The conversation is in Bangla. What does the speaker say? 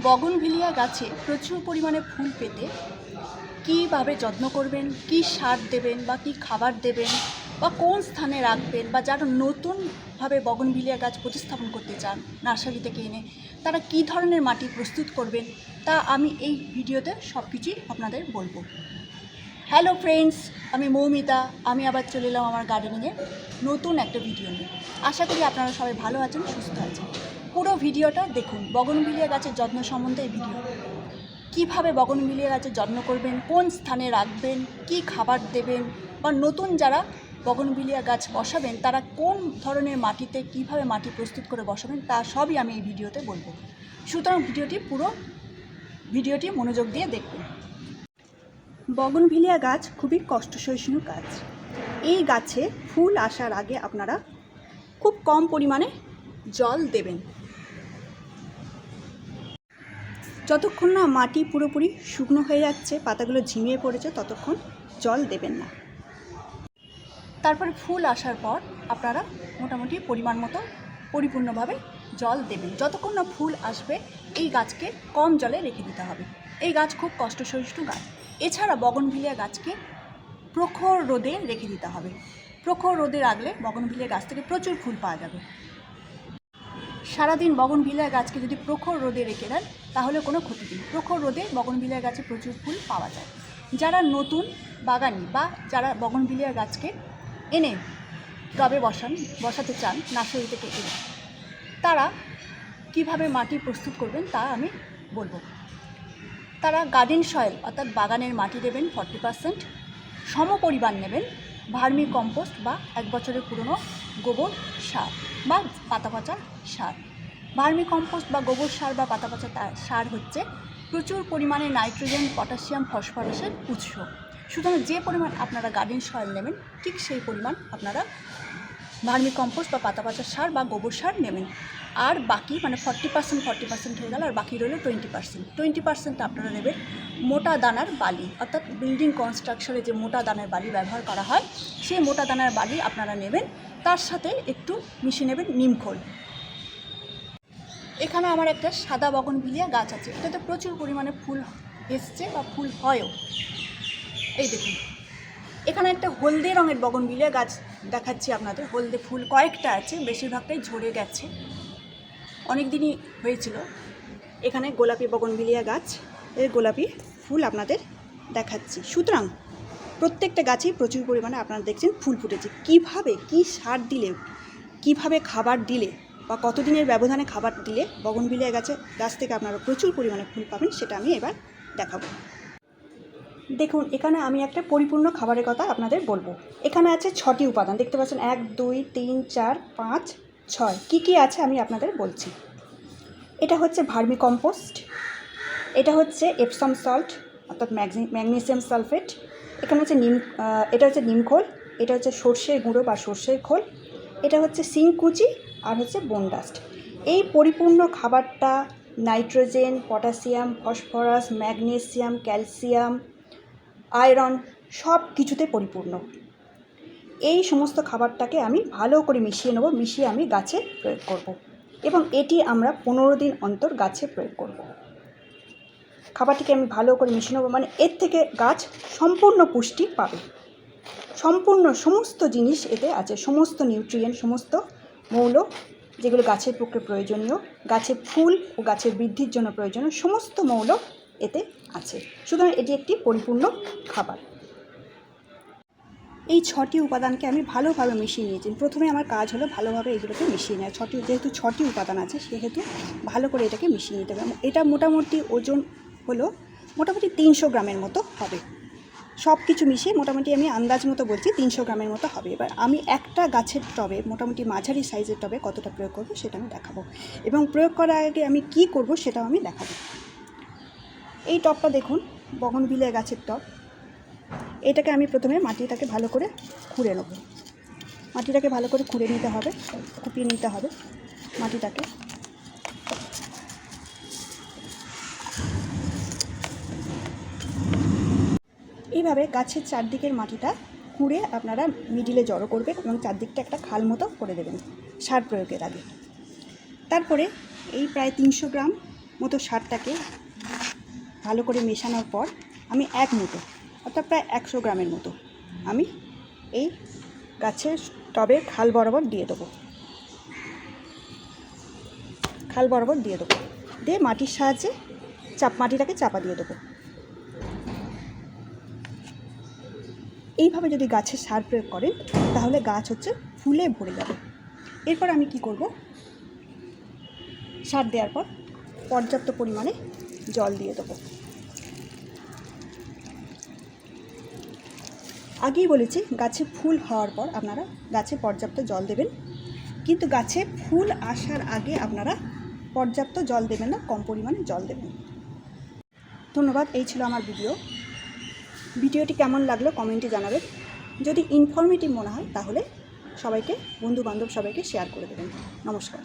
বগনভিলিয়া গাছে প্রচুর পরিমাণে ফুল পেতে কীভাবে যত্ন করবেন, কী সার দেবেন বা কী খাবার দেবেন বা কোন স্থানে রাখবেন, বা যারা নতুনভাবে বগনভিলিয়া গাছ প্রতিস্থাপন করতে চান নার্সারি থেকে এনে, তারা কী ধরনের মাটি প্রস্তুত করবেন, তা আমি এই ভিডিওতে সব কিছুই আপনাদের বলবো। হ্যালো ফ্রেন্ডস, আমি মৌমিতা। আমি আবার চলে এলাম আমার গার্ডেনিংয়ে নতুন একটা ভিডিও নিয়ে। আশা করি আপনারা সবাই ভালো আছেন, সুস্থ আছেন। পুরো ভিডিওটা দেখুন। বগনভিলিয়া গাছের যত্ন সম্বন্ধে এই ভিডিও। কীভাবে বগনভিলিয়া গাছের যত্ন করবেন, কোন স্থানে রাখবেন, কী খাবার দেবেন, বা নতুন যারা বগনভিলিয়া গাছ বসাবেন তারা কোন ধরনের মাটিতে কীভাবে মাটি প্রস্তুত করে বসাবেন, তা সবই আমি এই ভিডিওতে বলবো। সুতরাং ভিডিওটি মনোযোগ দিয়ে দেখবেন। বগনভিলিয়া গাছ খুবই কষ্টসহিষ্ণু গাছ। এই গাছে ফুল আসার আগে আপনারা খুব কম পরিমাণে জল দেবেন। যতক্ষণ না মাটি পুরোপুরি শুকনো হয়ে যাচ্ছে, পাতাগুলো ঝিমিয়ে পড়েছে, ততক্ষণ জল দেবেন না। তারপরে ফুল আসার পর আপনারা মোটামুটি পরিমাণ মতো পরিপূর্ণভাবে জল দেবেন। যতক্ষণ না ফুল আসবে এই গাছকে কম জলে রেখে দিতে হবে। এই গাছ খুব কষ্টসহিষ্ণু গাছ। এছাড়া বগনভিলিয়া গাছকে প্রখর রোদে রেখে দিতে হবে। প্রখর রোদে রাখলে বগনভিলিয়া গাছ থেকে প্রচুর ফুল পাওয়া যাবে। সারাদিন বগনভিলিয়া গাছকে যদি প্রখর রোদে রেখে দেন তাহলে কোনো ক্ষতি নেই। প্রখর রোদে বগনভিলিয়া গাছে প্রচুর ফুল পাওয়া যায়। যারা নতুন বাগানি বা যারা বগনভিলিয়া গাছকে এনে টবে বসাতে চান নার্সারি থেকে এনে, তারা কিভাবে মাটি প্রস্তুত করবেন তা আমি বলবো। তারা গার্ডেন সয়েল অর্থাৎ বাগানের মাটি দেবেন 40%, সমপরিমাণ নেবেন ভার্মি কম্পোস্ট বা 1 বছরের পুরনো গোবর সার বা পাতা পচা সার। ভার্মি কম্পোস্ট বা গোবর সার বা পাতা পচা সার হচ্ছে প্রচুর পরিমাণে নাইট্রোজেন, পটাশিয়াম, ফসফরাসের উৎস। সুতরাং যে পরিমাণ আপনারা গার্ডেন সয়েল নেবেন ঠিক সেই পরিমাণ আপনারা ভার্মি কম্পোস্ট বা পাতা পচা সার বা গোবর সার নেবেন। আর বাকি 40% হয়ে গেল, আর বাকি রইল 20%। আপনারা নেবেন মোটা দানার বালি, অর্থাৎ বিল্ডিং কনস্ট্রাকশনে যে মোটা দানার বালি ব্যবহার করা হয় সেই মোটা দানার বালি আপনারা নেবেন। তার সাথে একটু মিশিয়ে নেবেন নিমখোল। এখানে আমার একটা সাদা বগনভিলিয়া গাছ আছে, এটাতে প্রচুর পরিমাণে ফুল এসছে বা ফুল হয়ও। এই দেখুন, এখানে একটা হলদে রঙের বগনভিলিয়া গাছ দেখাচ্ছি আপনাদের। হলদে ফুল কয়েকটা আছে, বেশিরভাগটাই ঝরে গেছে, অনেক দিনই হয়েছিল। এখানে গোলাপি বগনভিলিয়া গাছ, এর গোলাপি ফুল আপনাদের দেখাচ্ছি। সুতরাং প্রত্যেকটা গাছেই প্রচুর পরিমাণে আপনারা দেখছেন ফুল ফুটেছে। কিভাবে কী সার দিলে, কিভাবে খাবার দিলে বা কতদিনের ব্যবধানে খাবার দিলে বগনভিলিয়া গাছ থেকে আপনারা প্রচুর পরিমাণে ফুল পাবেন সেটা আমি এবার দেখাবো। দেখুন, এখানে আমি একটা পরিপূর্ণ খাবারের কথা আপনাদের বলবো। এখানে আছে 6টি উপাদান, দেখতে পাচ্ছেন 1 2 3 4 5 6। কী আছে আমি আপনাদের বলছি। এটা হচ্ছে ভার্মি কম্পোস্ট, এটা হচ্ছে এপসম সল্ট অর্থাৎ ম্যাগনেসিয়াম সালফেট, এখানে হচ্ছে এটা হচ্ছে নিমখোল, এটা হচ্ছে সর্ষের গুঁড়ো বা সর্ষের খোল, এটা হচ্ছে শিংকুচি, আর হচ্ছে বোন ডাস্ট। এই পরিপূর্ণ খাবারটা nitrogen, potassium, phosphorus, magnesium, calcium, iron সব কিছুতে পরিপূর্ণ। এই সমস্ত খাবারটাকে আমি ভালো করে মিশিয়ে নেব, মিশিয়ে আমি গাছে প্রয়োগ করব এবং এটি আমরা 15 দিন অন্তর গাছে প্রয়োগ করব। খাবারটিকে আমি ভালো করে মিশিয়ে নেব, মানে এর থেকে গাছ সম্পূর্ণ পুষ্টি পাবে। সমস্ত জিনিস এতে আছে, সমস্ত নিউট্রিয়েন্ট, সমস্ত মৌল যেগুলো গাছের পক্ষে প্রয়োজনীয়, গাছের ফুল ও গাছের বৃদ্ধির জন্য প্রয়োজনীয় সমস্ত মৌল এতে আছে। সুতরাং এটি একটি পরিপূর্ণ খাবার। এই 6টি উপাদানকে আমি ভালোভাবে মিশিয়ে নিয়েছি। প্রথমে আমার কাজ হলো ভালোভাবে এগুলোকে মিশিয়ে নেওয়া। যেহেতু 6টি উপাদান আছে সেহেতু ভালো করে এটাকে মিশিয়ে নিতে হবে। এটা মোটামুটি ওজন হলো মোটামুটি 300 গ্রামের মতো হবে। সব কিছু মিশিয়ে মোটামুটি আমি আন্দাজ মতো বলছি 300 গ্রামের মতো হবে। এবার আমি একটা গাছের টবে, মোটামুটি মাঝারি সাইজের টবে কতটা প্রয়োগ করব সেটা আমি দেখাবো, এবং প্রয়োগ করার আগে আমি কি করব সেটাও আমি দেখাবো। এই টবটা দেখুন, বগনভিলিয়া গাছের টব। এটাকে আমি প্রথমে মাটিটাকে ভালো করে খুঁড়ে নেব। মাটিটাকে ভালো করে খুঁড়ে নিতে হবে, কুপিয়ে নিতে হবে মাটিটাকে। এইভাবে গাছের চারদিকের মাটিটা খুঁড়ে আপনারা মিডিলে জড়ো করবেন এবং চারদিকটা একটা খাল মতো করে দেবেন সার প্রয়োগের আগে। তারপরে এই প্রায় 300 গ্রাম মতো সারটাকে ভালো করে মেশানোর পর আমি 1 মুঠো অর্থাৎ প্রায় 100 গ্রামের মতো আমি এই গাছের টবের খাল বরাবর দিয়ে দেবো। খাল বরাবর দিয়ে দেবো, দিয়ে মাটির সাহায্যে মাটিটাকে চাপা দিয়ে দেবো। এইভাবে যদি গাছে সার প্রয়োগ করেন তাহলে গাছ হচ্ছে ফুলে ভরে যাবে। এরপর আমি কি করব, সার দেওয়ার পর পর্যাপ্ত পরিমাণে জল দিয়ে দেবো। আগেই বলেছি গাছে ফুল হওয়ার পর আপনারা গাছে পর্যাপ্ত জল দেবেন, কিন্তু গাছে ফুল আসার আগে আপনারা পর্যাপ্ত জল দেবেন না, কম পরিমাণে জল দেবেন। ধন্যবাদ। এই ছিল আমার ভিডিওটি কেমন লাগলো কমেন্টে জানাবেন। যদি ইনফরমেটিভ মনে হয় তাহলে সবাইকে, বন্ধু বান্ধব সবাইকে শেয়ার করে দেবেন। নমস্কার।